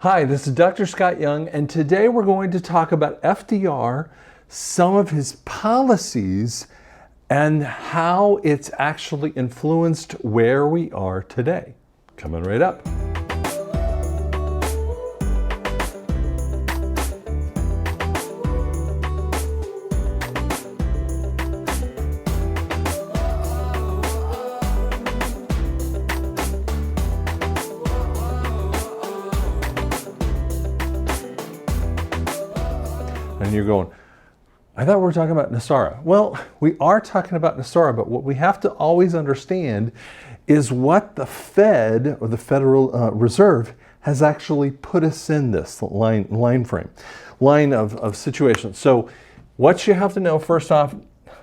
Hi, this is Dr. Scott Young, and today we're going to talk about FDR, some of his policies, and how it's actually influenced where we are today. Coming right up. And you're going, I thought we were talking about NESARA. Well, we are talking about NESARA, but what we have to always understand is what the Fed, or the Federal Reserve, has actually put us in this line of situations. So what you have to know, first off,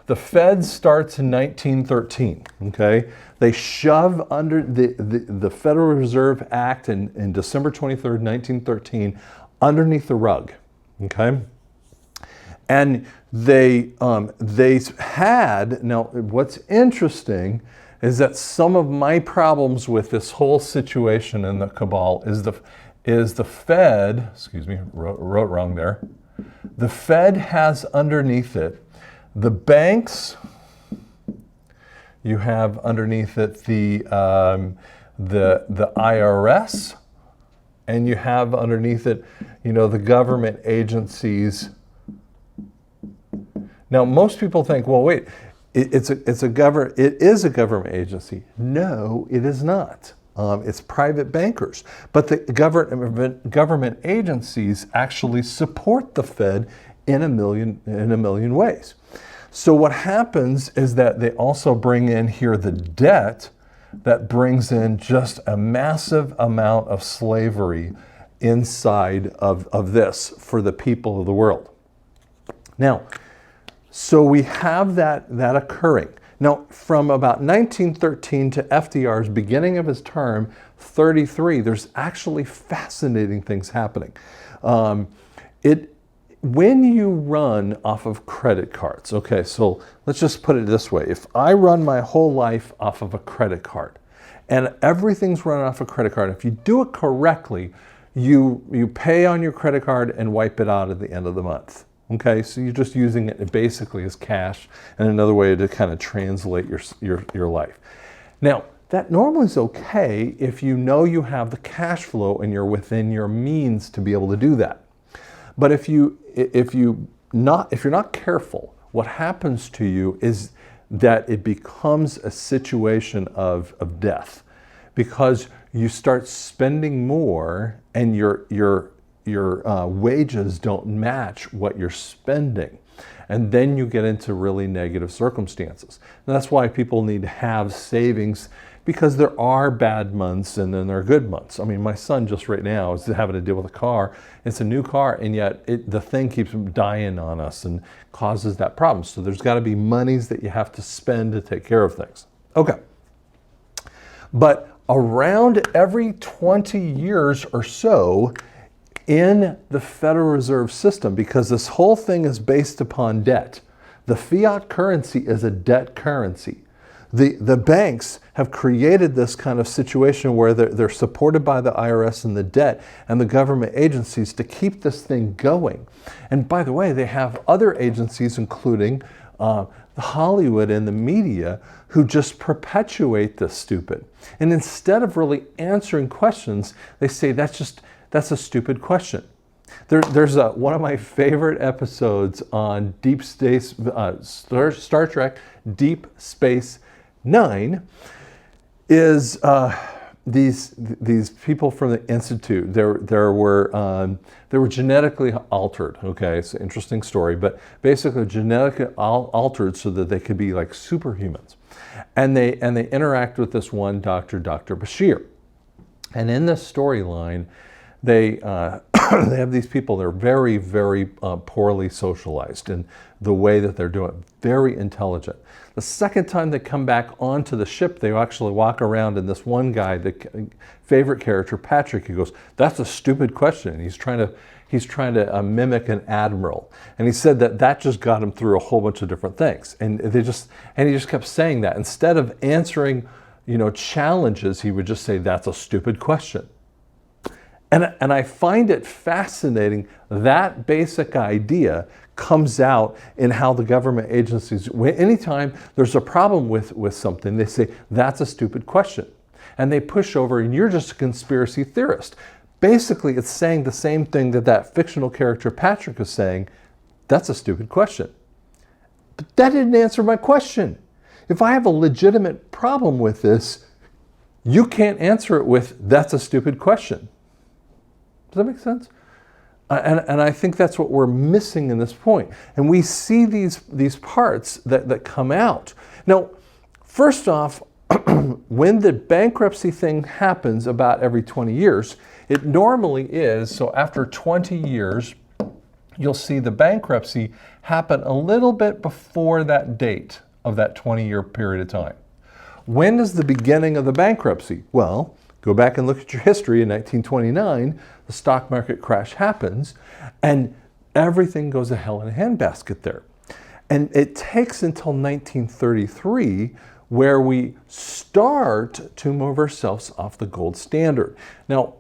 the Fed starts in 1913, okay? They shove under the Federal Reserve Act in December 23rd, 1913, underneath the rug, okay? And they had, now what's interesting is that some of my problems with this whole situation in the cabal is the Fed, excuse me, wrote wrong there. The Fed has underneath it the banks, you have underneath it the IRS, and you have underneath it, you know, the government agencies. Now, most people think, well, wait, it is a government agency. No, it is not. It's private bankers. But the government agencies actually support the Fed in a million ways. So what happens is that they also bring in here the debt that brings in just a massive amount of slavery inside of this for the people of the world. Now, so we have that occurring. Now, from about 1913 to FDR's beginning of his term, 33, there's actually fascinating things happening. When you run off of credit cards, okay, so let's just put it this way. If I run my whole life off of a credit card, and everything's run off a credit card, if you do it correctly, you pay on your credit card and wipe it out at the end of the month. Okay, so you're just using it basically as cash and another way to kind of translate your life. Now, that normally is okay if you know you have the cash flow and you're within your means to be able to do that. But if you're not careful, what happens to you is that it becomes a situation of death, because you start spending more and your wages don't match what you're spending. And then you get into really negative circumstances. And that's why people need to have savings, because there are bad months and then there are good months. I mean, my son just right now is having to deal with a car. It's a new car, and yet the thing keeps dying on us and causes that problem. So there's got to be monies that you have to spend to take care of things. Okay. But around every 20 years or so, in the Federal Reserve System, because this whole thing is based upon debt. The fiat currency is a debt currency. The banks have created this kind of situation where they're supported by the IRS and the debt and the government agencies to keep this thing going. And by the way, they have other agencies, including Hollywood and the media, who just perpetuate this stupid. And instead of really answering questions, they say that's a stupid question. There's one of my favorite episodes on Deep Space, Star Trek Deep Space Nine, is these people from the Institute. They were genetically altered. Okay, it's an interesting story, but basically genetically altered so that they could be like superhumans, and they interact with this one doctor, Dr. Bashir, and in this storyline, they have these people. They're very, very poorly socialized in the way that they're doing. Very intelligent. The second time they come back onto the ship, they actually walk around, and this one guy, the favorite character, Patrick, he goes, "That's a stupid question." And he's trying to mimic an admiral, and he said that just got him through a whole bunch of different things. And he just kept saying that instead of answering, challenges, he would just say, "That's a stupid question." And I find it fascinating that basic idea comes out in how the government agencies, anytime there's a problem with something, they say, that's a stupid question. And they push over, and you're just a conspiracy theorist. Basically, it's saying the same thing that fictional character Patrick is saying, that's a stupid question. But that didn't answer my question. If I have a legitimate problem with this, you can't answer it with, that's a stupid question. Does that make sense? And I think that's what we're missing in this point. And we see these parts that come out. Now, first off, when the bankruptcy thing happens about every 20 years, it normally is, so after 20 years, you'll see the bankruptcy happen a little bit before that date of that 20-year period of time. When is the beginning of the bankruptcy? Well, go back and look at your history. In 1929, the stock market crash happens, and everything goes to hell in a handbasket there. And it takes until 1933 where we start to move ourselves off the gold standard. Now,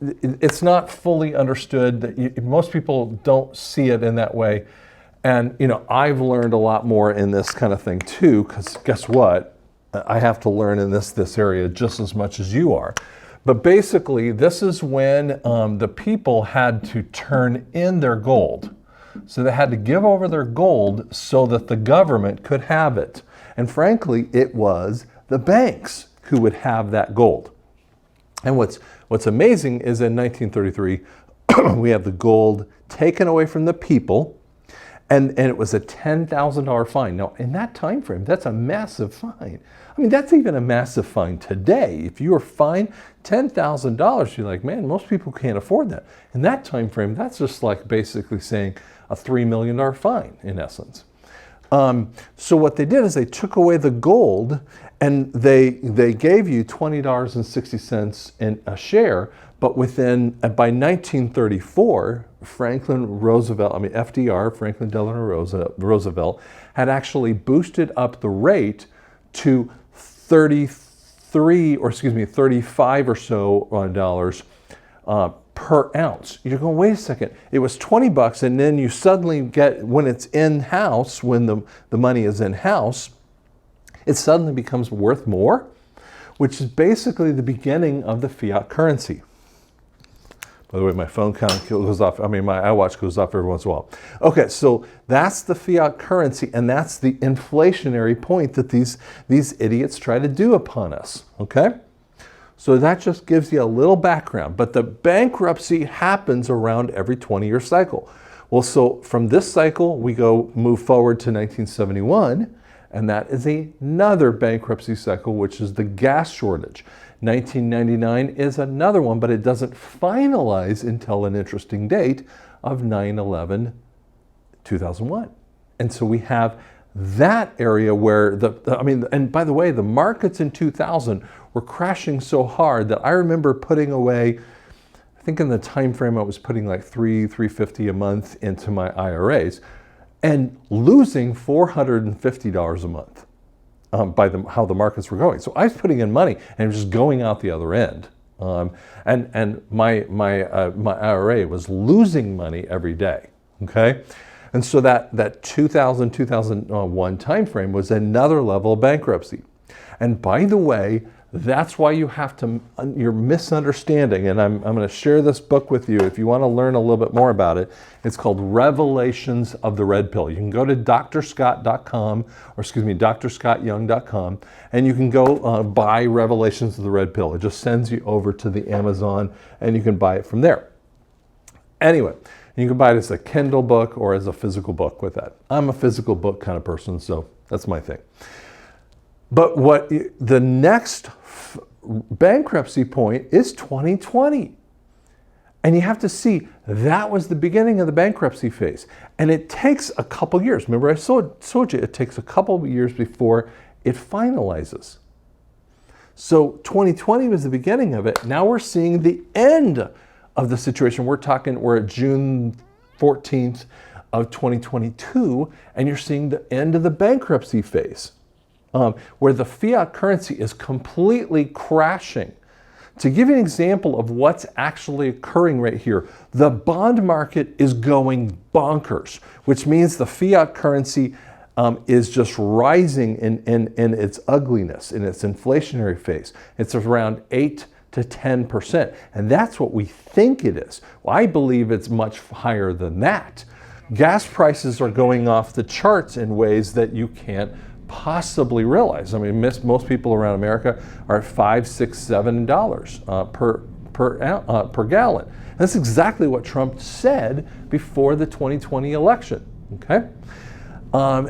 it's not fully understood that most people don't see it in that way. And, I've learned a lot more in this kind of thing too, because guess what? I have to learn in this area just as much as you are. But basically, this is when the people had to turn in their gold. So they had to give over their gold so that the government could have it. And frankly, it was the banks who would have that gold. And what's amazing is in 1933, we have the gold taken away from the people, and it was a $10,000 fine. Now, in that time frame, that's a massive fine. I mean, that's even a massive fine today. If you were fined $10,000, you're like, man, most people can't afford that. In that time frame, that's just like basically saying a $3 million fine, in essence. So what they did is they took away the gold, and they gave you $20.60 in a share, but by 1934, FDR, Franklin Delano Roosevelt, had actually boosted up the rate to $35 or so dollars per ounce. You're going, wait a second, it was $20, and then you suddenly get, when it's in-house, when the money is in-house, it suddenly becomes worth more, which is basically the beginning of the fiat currency. By the way, my phone kind of goes off, my iWatch goes off every once in a while. Okay, so that's the fiat currency, and that's the inflationary point that these idiots try to do upon us, okay? So that just gives you a little background, but the bankruptcy happens around every 20-year cycle. Well, so from this cycle, we move forward to 1971, and that is another bankruptcy cycle, which is the gas shortage. 1999 is another one, but it doesn't finalize until an interesting date of 9/11/2001. And so we have that area where and by the way, the markets in 2000 were crashing so hard that I remember putting away, I think in the time frame I was putting like $350 a month into my IRAs and losing $450 a month. By how the markets were going. So I was putting in money and just going out the other end. And my IRA was losing money every day, okay? And so that 2001 time frame was another level of bankruptcy. And by the way, that's why you have to, you're misunderstanding, and I'm going to share this book with you if you want to learn a little bit more about it. It's called Revelations of the Red Pill. You can go to drscott.com, or drscottyoung.com, and you can go buy Revelations of the Red Pill. It just sends you over to the Amazon, and you can buy it from there. Anyway, you can buy it as a Kindle book or as a physical book with that. I'm a physical book kind of person, so that's my thing. But what the next bankruptcy point is 2020. And you have to see, that was the beginning of the bankruptcy phase. And it takes a couple years. Remember, I told you it takes a couple of years before it finalizes. So 2020 was the beginning of it. Now we're seeing the end of the situation. We're at June 14th of 2022, and you're seeing the end of the bankruptcy phase. Where the fiat currency is completely crashing To give you an example of what's actually occurring right here, the bond market is going bonkers, which means the fiat currency is just rising in its ugliness, in its inflationary phase. It's around 8 to 10%, and that's what we think it is. Well, I believe it's much higher than that. Gas prices are going off the charts in ways that you can't possibly realize. I mean, most people around America are at $5, $6, $7 per gallon. And that's exactly what Trump said before the 2020 election. Okay.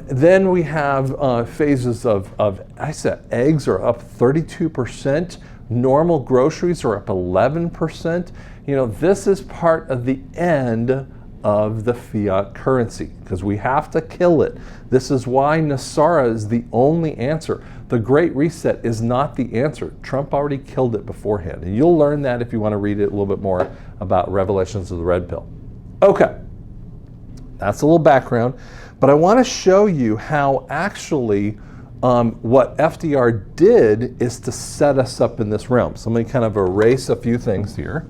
Then we have phases of I said eggs are up 32%. Normal groceries are up 11%. You know, this is part of the end of the fiat currency because we have to kill it. This is why NESARA is the only answer. The Great Reset is not the answer. Trump already killed it beforehand. And you'll learn that if you want to read it a little bit more about Revelations of the Red Pill. Okay, that's a little background. But I want to show you how actually what FDR did is to set us up in this realm. So let me kind of erase a few things here.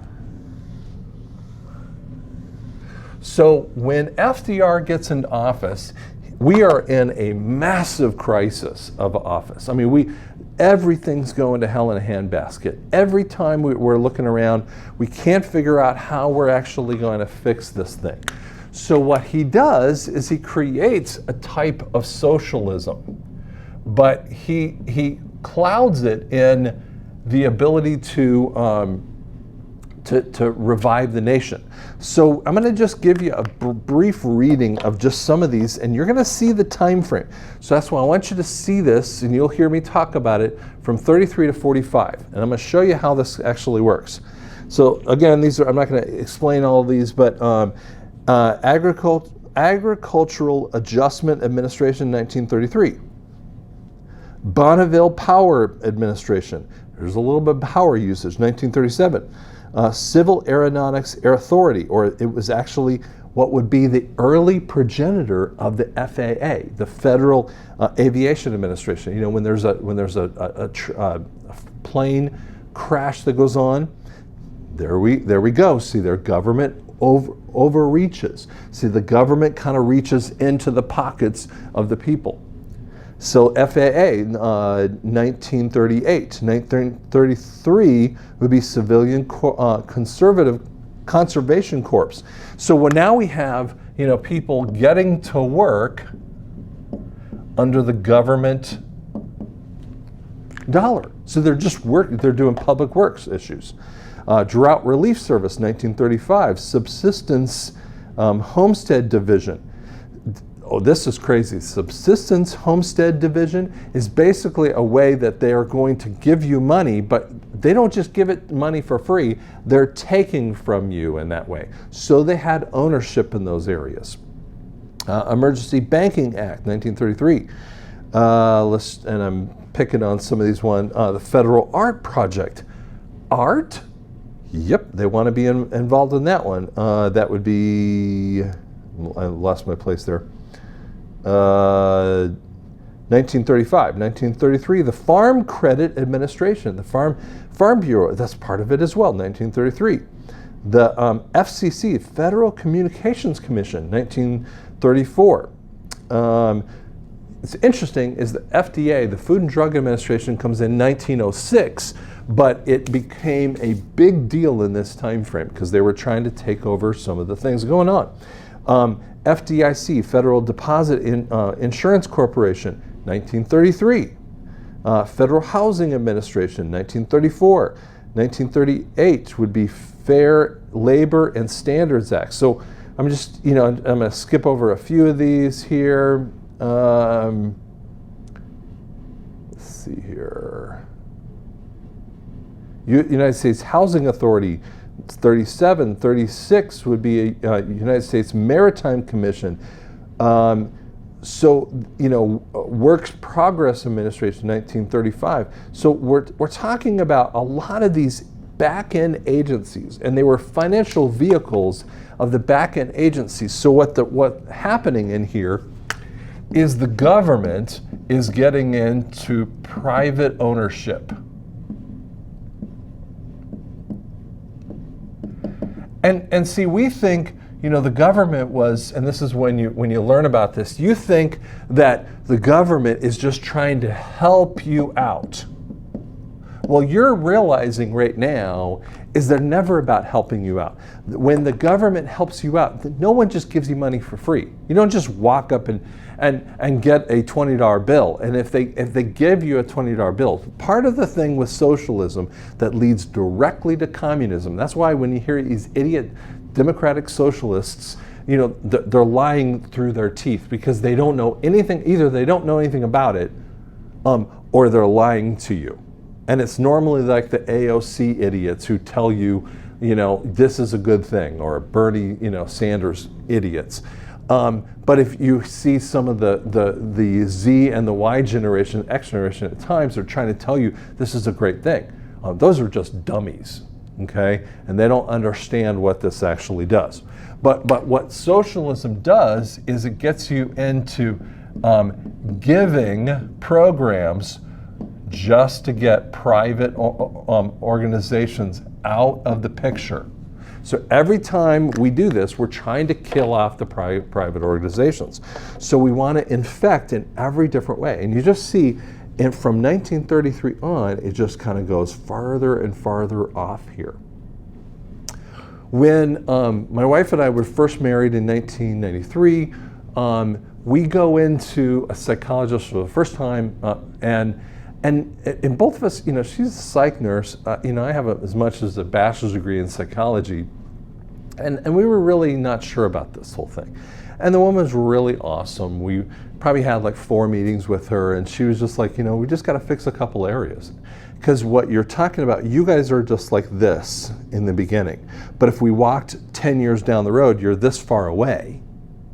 So when FDR gets into office, we are in a massive crisis of office. I mean, everything's going to hell in a handbasket. Every time we're looking around, we can't figure out how we're actually going to fix this thing. So what he does is he creates a type of socialism, but he clouds it in the ability to revive the nation. So I'm going to just give you a brief reading of just some of these, and you're going to see the time frame. So that's why I want you to see this, and you'll hear me talk about it from 33 to 45. And I'm going to show you how this actually works. So again, I'm not going to explain all of these, but Agricultural Adjustment Administration, 1933. Bonneville Power Administration. There's a little bit of power usage, 1937. Civil Aeronautics Air Authority, or it was actually what would be the early progenitor of the FAA, the Federal Aviation Administration. You know, when there's a plane crash that goes on, there we go. See, their government overreaches. See, the government kind of reaches into the pockets of the people. So FAA, 1938. 1933 would be Civilian Conservation Corps. So now we have, you know, people getting to work under the government dollar. So they're just working, they're doing public works issues. Drought Relief Service, 1935. Subsistence Homestead Division. Oh, this is crazy. Subsistence Homestead Division is basically a way that they are going to give you money, but they don't just give it money for free. They're taking from you in that way. So they had ownership in those areas. Emergency Banking Act, 1933. And I'm picking on some of these ones. The Federal Art Project. Art? Yep, they want to be involved in that one. That would be, I lost my place there. 1935, 1933, the Farm Credit Administration, the Farm Bureau, that's part of it as well, 1933. The FCC, Federal Communications Commission, 1934. It's interesting is the FDA, the Food and Drug Administration, comes in 1906, but it became a big deal in this time frame because they were trying to take over some of the things going on. FDIC, Federal Deposit Insurance Corporation, 1933. Federal Housing Administration, 1934. 1938 would be Fair Labor and Standards Act. So I'm just, I'm going to skip over a few of these here. Let's see here. United States Housing Authority, 37, 36 would be a United States Maritime Commission. Works Progress Administration, 1935. So we're talking about a lot of these back-end agencies, and they were financial vehicles of the back-end agencies. So what's happening in here is the government is getting into private ownership. And see, we think, the government was, and this is when you learn about this, you think that the government is just trying to help you out. Well, you're realizing right now is they're never about helping you out. When the government helps you out, no one just gives you money for free. You don't just walk up and get a $20 bill. And if they give you a $20 bill, part of the thing with socialism that leads directly to communism, that's why when you hear these idiot democratic socialists, they're lying through their teeth because they don't know anything. Either they don't know anything about it, or they're lying to you. And it's normally like the AOC idiots who tell you, this is a good thing, or Bernie, Sanders idiots. But if you see some of the Z and the Y generation, X generation at times, they're trying to tell you this is a great thing. Those are just dummies, okay? And they don't understand what this actually does. But what socialism does is it gets you into giving programs just to get private organizations out of the picture. So every time we do this, we're trying to kill off the private organizations. So we want to infect in every different way. And you just see, from 1933 on, it just kind of goes farther and farther off here. When my wife and I were first married in 1993, we go into a psychologist for the first time, and both of us, she's a psych nurse. I have as much as a bachelor's degree in psychology, and we were really not sure about this whole thing. And the woman was really awesome. We probably had like 4 meetings with her, and she was just like, we just got to fix a couple areas. Because what you're talking about, you guys are just like this in the beginning. But if we walked 10 years down the road, you're this far away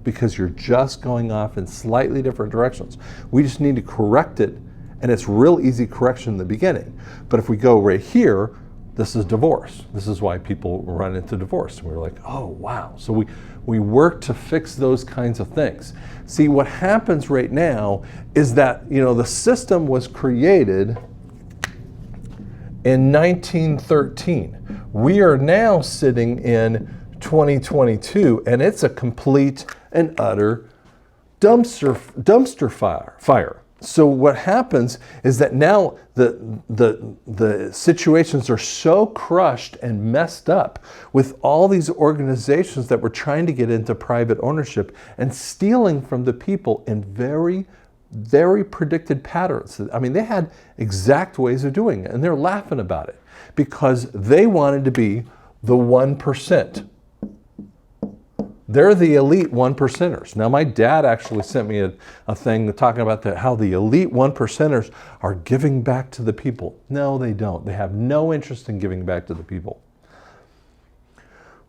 because you're just going off in slightly different directions. We just need to correct it. And it's real easy correction in the beginning. But if we go right here, this is divorce. This is why people run into divorce. And we're like, oh, wow. So we work to fix those kinds of things. See, what happens right now is that, the system was created in 1913. We are now sitting in 2022, and it's a complete and utter dumpster fire. So what happens is that now the situations are so crushed and messed up with all these organizations that were trying to get into private ownership and stealing from the people in very, very predicted patterns. I mean, they had exact ways of doing it, and they're laughing about it because they wanted to be the 1%. They're the elite 1%ers. Now, my dad actually sent me a thing talking about how the elite 1%ers are giving back to the people. No, they don't. They have no interest in giving back to the people.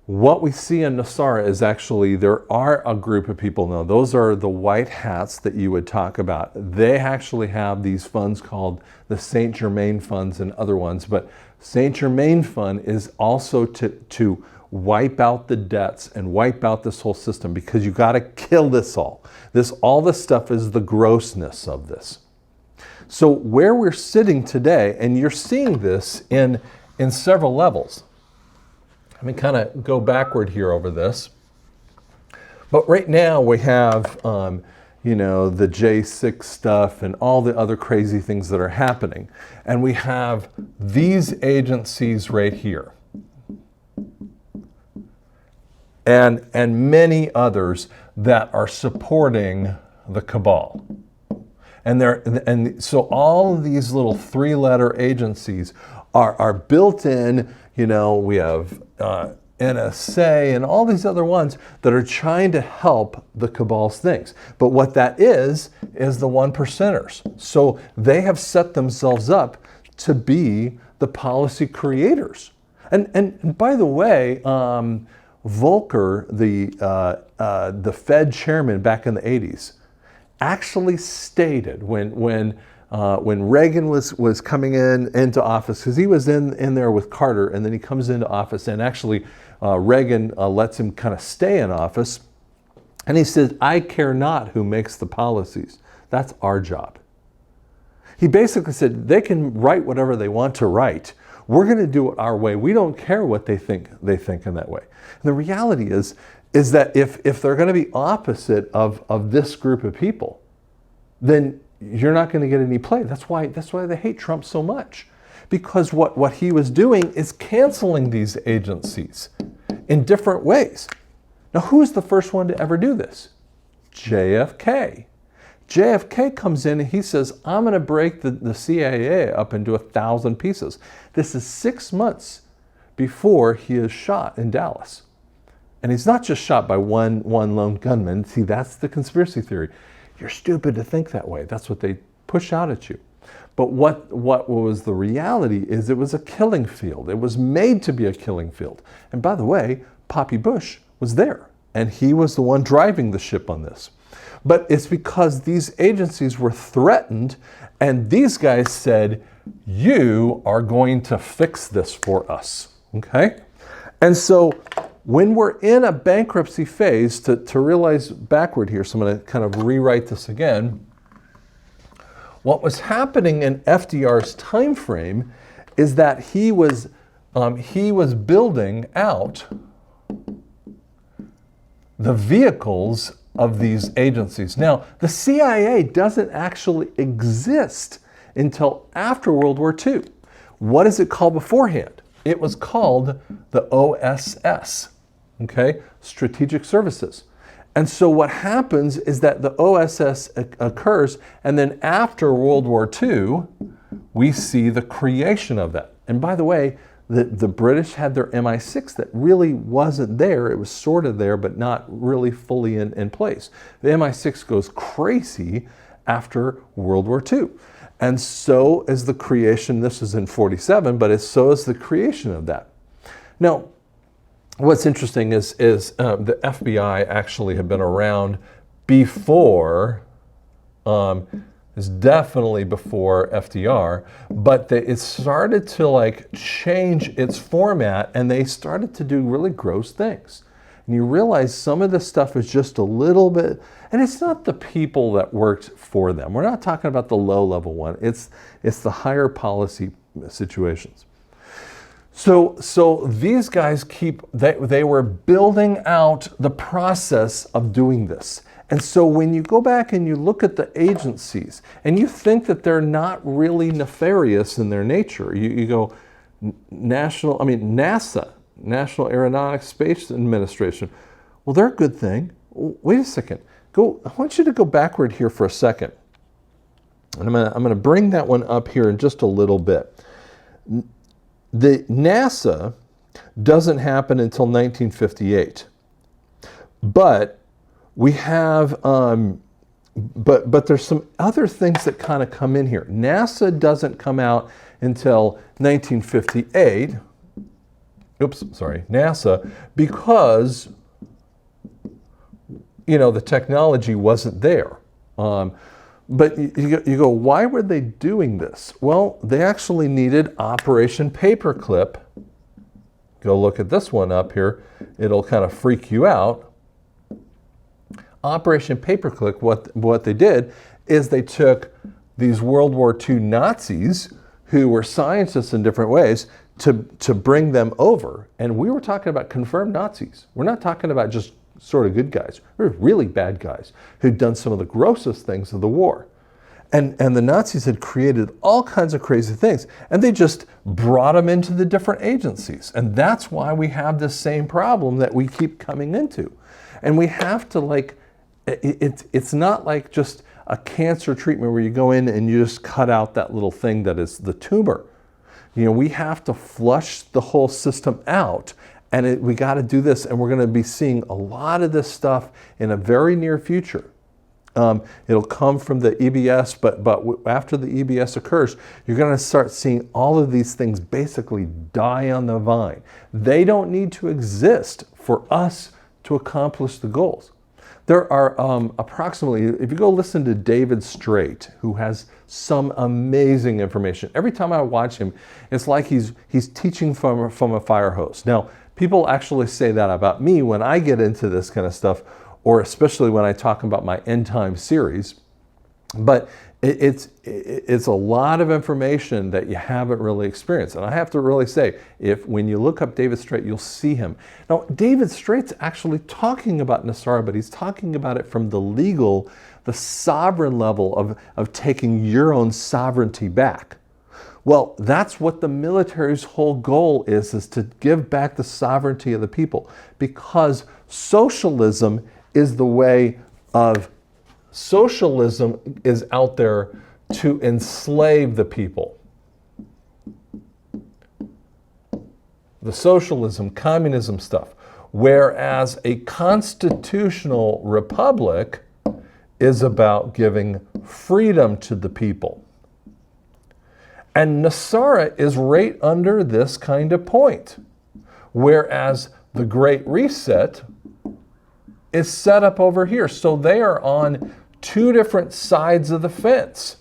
What we see in NESARA is actually there are a group of people. Now, those are the white hats that you would talk about. They actually have these funds called the Saint Germain funds and other ones. But Saint Germain fund is also to wipe out the debts and wipe out this whole system because you got to kill this all. All this stuff is the grossness of this. So where we're sitting today, and you're seeing this in several levels. Let me kind of go backward here over this. But right now we have, the J6 stuff and all the other crazy things that are happening. And we have these agencies right here. And many others that are supporting the cabal. And so all of these little 3-letter agencies are built in, we have NSA and all these other ones that are trying to help the cabal's things. But what that is the 1%ers. So they have set themselves up to be the policy creators. And by the way, Volcker, the Fed chairman back in the 80s, actually stated when Reagan was coming into office, because he was in there with Carter, and then he comes into office, and actually Reagan lets him kind of stay in office, and he says, "I care not who makes the policies. That's our job." He basically said they can write whatever they want to write. We're going to do it our way. We don't care what they think in that way. And the reality is that if they're going to be opposite of this group of people, then you're not going to get any play. That's why they hate Trump so much. Because what he was doing is canceling these agencies in different ways. Now, who's the first one to ever do this? JFK. JFK comes in and he says, I'm going to break the CIA up into 1,000 pieces. This is 6 months before he is shot in Dallas. And he's not just shot by one lone gunman. See, that's the conspiracy theory. You're stupid to think that way. That's what they push out at you. But what was the reality is it was a killing field. It was made to be a killing field. And by the way, Poppy Bush was there. And he was the one driving the ship on this. But it's because these agencies were threatened and these guys said, you are going to fix this for us, okay? And so when we're in a bankruptcy phase, to realize backward here, so I'm going to kind of rewrite this again. What was happening in FDR's time frame is that he was building out the vehicles of these agencies. Now, the CIA doesn't actually exist until after World War II. What is it called beforehand? It was called the OSS, okay? Strategic Services. And so what happens is that the OSS occurs, and then after World War II, we see the creation of that. And by the way, the British had their MI6 that really wasn't there. It was sort of there, but not really fully in place. The MI6 goes crazy after World War II. And so is the creation, this is in 47, but so is the creation of that. Now, what's interesting is the FBI actually had been around before, it's definitely before FDR, but it started to like change its format and they started to do really gross things. And you realize some of this stuff is just a little bit, and it's not the people that worked for them. We're not talking about the low-level one. It's the higher policy situations. So these guys they were building out the process of doing this. And so when you go back and you look at the agencies and you think that they're not really nefarious in their nature, you go NASA, National Aeronautics Space Administration. Well, they're a good thing. Wait a second. I want you to go backward here for a second. And I'm going to bring that one up here in just a little bit. The NASA doesn't happen until 1958. But we have, but there's some other things that kind of come in here. NASA doesn't come out until 1958. Oops, sorry, NASA, because, the technology wasn't there. But you go, why were they doing this? Well, they actually needed Operation Paperclip. Go look at this one up here. It'll kind of freak you out. Operation Paperclip, what they did is they took these World War II Nazis who were scientists in different ways to bring them over. And we were talking about confirmed Nazis. We're not talking about just sort of good guys. We're really bad guys who'd done some of the grossest things of the war. And the Nazis had created all kinds of crazy things. And they just brought them into the different agencies. And that's why we have this same problem that we keep coming into. And we have to it's not like just a cancer treatment where you go in and you just cut out that little thing that is the tumor. We have to flush the whole system out, and we got to do this, and we're going to be seeing a lot of this stuff in a very near future. It'll come from the EBS, but after the EBS occurs, you're going to start seeing all of these things basically die on the vine. They don't need to exist for us to accomplish the goals. There are approximately, if you go listen to David Straight, who has some amazing information. Every time I watch him, it's like he's teaching from a fire hose. Now, people actually say that about me when I get into this kind of stuff, or especially when I talk about my end time series. But It's a lot of information that you haven't really experienced. And I have to really say, when you look up David Straight, you'll see him. Now, David Straight's actually talking about NESARA, but he's talking about it from the sovereign level of taking your own sovereignty back. Well, that's what the military's whole goal is to give back the sovereignty of the people, because socialism is the way of socialism is out there to enslave the people. The socialism, communism stuff. Whereas a constitutional republic is about giving freedom to the people. And NESARA is right under this kind of point. Whereas the Great Reset is set up over here. So they are on two different sides of the fence.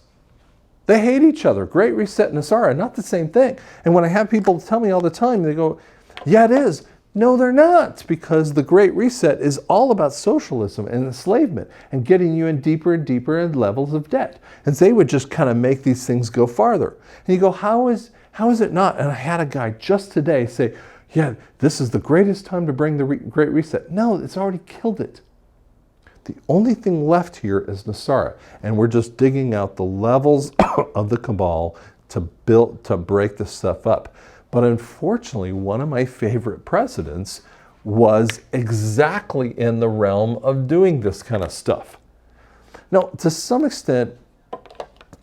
They hate each other. Great Reset and NESARA, not the same thing. And when I have people tell me all the time, they go, yeah, it is. No, they're not, because the Great Reset is all about socialism and enslavement and getting you in deeper and deeper levels of debt. And they would just kind of make these things go farther. And you go, how is it not? And I had a guy just today say, yeah, this is the greatest time to bring the Great Reset. No, it's already killed it. The only thing left here is NESARA, and we're just digging out the levels of the cabal to break this stuff up. But unfortunately, one of my favorite presidents was exactly in the realm of doing this kind of stuff. Now, to some extent,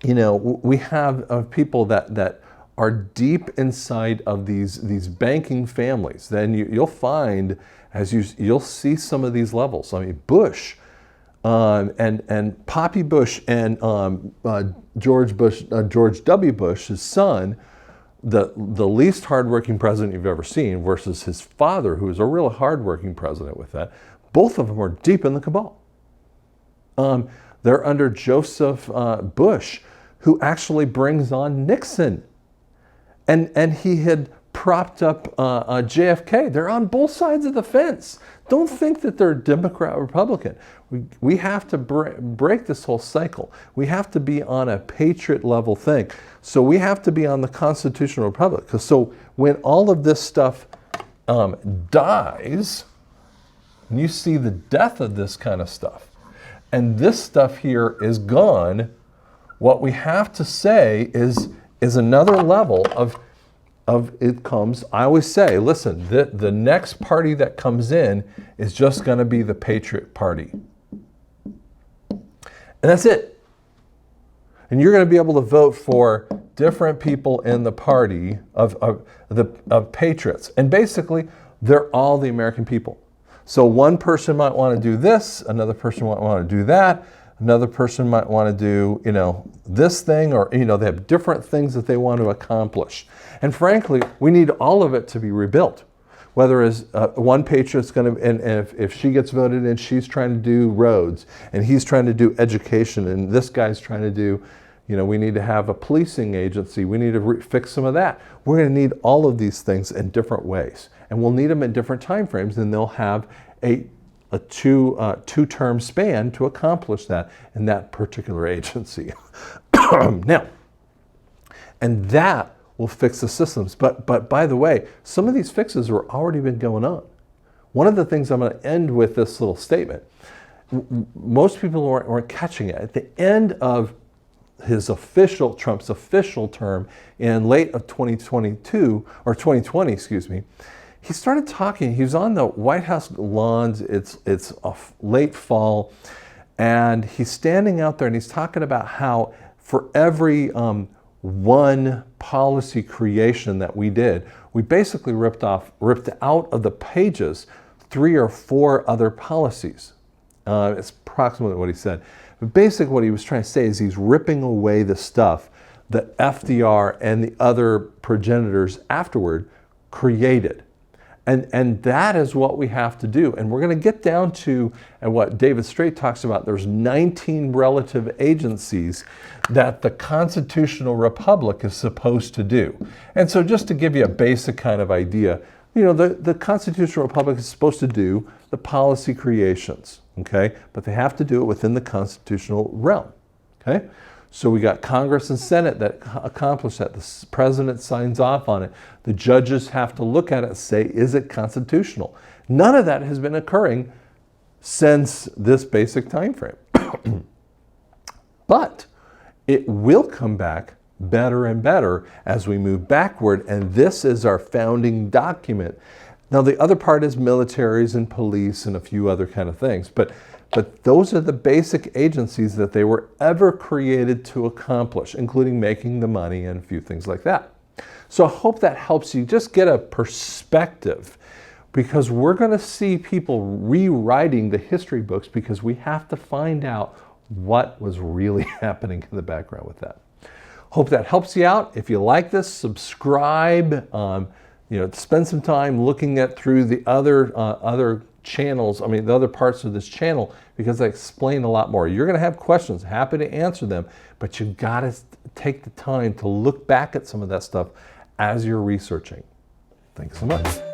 you know, we have people that are deep inside of these banking families. Then you'll find, as you'll see some of these levels. I mean, Bush and Poppy Bush and George W. Bush, his son, the least hardworking president you've ever seen, versus his father, who is a real hardworking president with that. Both of them are deep in the cabal. They're under Joseph Bush, who actually brings on Nixon. And he had propped up JFK. They're on both sides of the fence. Don't think that they're Democrat or Republican. We have to break this whole cycle. We have to be on a patriot level thing. So we have to be on the constitutional republic. So when all of this stuff dies, and you see the death of this kind of stuff, and this stuff here is gone, what we have to say is another level of it comes. I always say, listen, the next party that comes in is just going to be the Patriot Party. And that's it. And you're going to be able to vote for different people in the party of patriots. And basically, they're all the American people. So one person might want to do this, another person might want to do that, another person might want to do, you know, this thing, or, you know, they have different things that they want to accomplish. And frankly, we need all of it to be rebuilt. Whether as one patriot's going to, and if she gets voted in, she's trying to do roads, and he's trying to do education, and this guy's trying to do, you know, we need to have a policing agency. We need to fix some of that. We're going to need all of these things in different ways, and we'll need them in different time frames, and they'll have a two-term span to accomplish that in that particular agency. Now, and that will fix the systems. But by the way, some of these fixes have already been going on. One of the things I'm going to end with this little statement, most people weren't catching it. At the end of Trump's official term in late of 2022, or 2020, excuse me, he started talking. He was on the White House lawns. It's a late fall, and he's standing out there and he's talking about how for every one policy creation that we did, we basically ripped out of the pages 3 or 4 other policies. It's approximately what he said. But basically what he was trying to say is he's ripping away the stuff that FDR and the other progenitors afterward created. And that is what we have to do. And we're going to get down to, and what David Straight talks about, there's 19 relative agencies that the constitutional republic is supposed to do. And so just to give you a basic kind of idea, you know, the constitutional republic is supposed to do the policy creations, okay? But they have to do it within the constitutional realm, okay? So we got Congress and Senate that accomplish that. The president signs off on it. The judges have to look at it and say, is it constitutional? None of that has been occurring since this basic time frame. But it will come back better and better as we move backward, and this is our founding document. Now the other part is militaries and police and a few other kind of things, but those are the basic agencies that they were ever created to accomplish, including making the money and a few things like that. So I hope that helps you just get a perspective, because we're going to see people rewriting the history books because we have to find out what was really happening in the background with that. Hope that helps you out. If you like this, subscribe. Spend some time looking through the other channels, the other parts of this channel, because I explain a lot more. You're going to have questions, happy to answer them, but you got to take the time to look back at some of that stuff as you're researching. Thanks so much.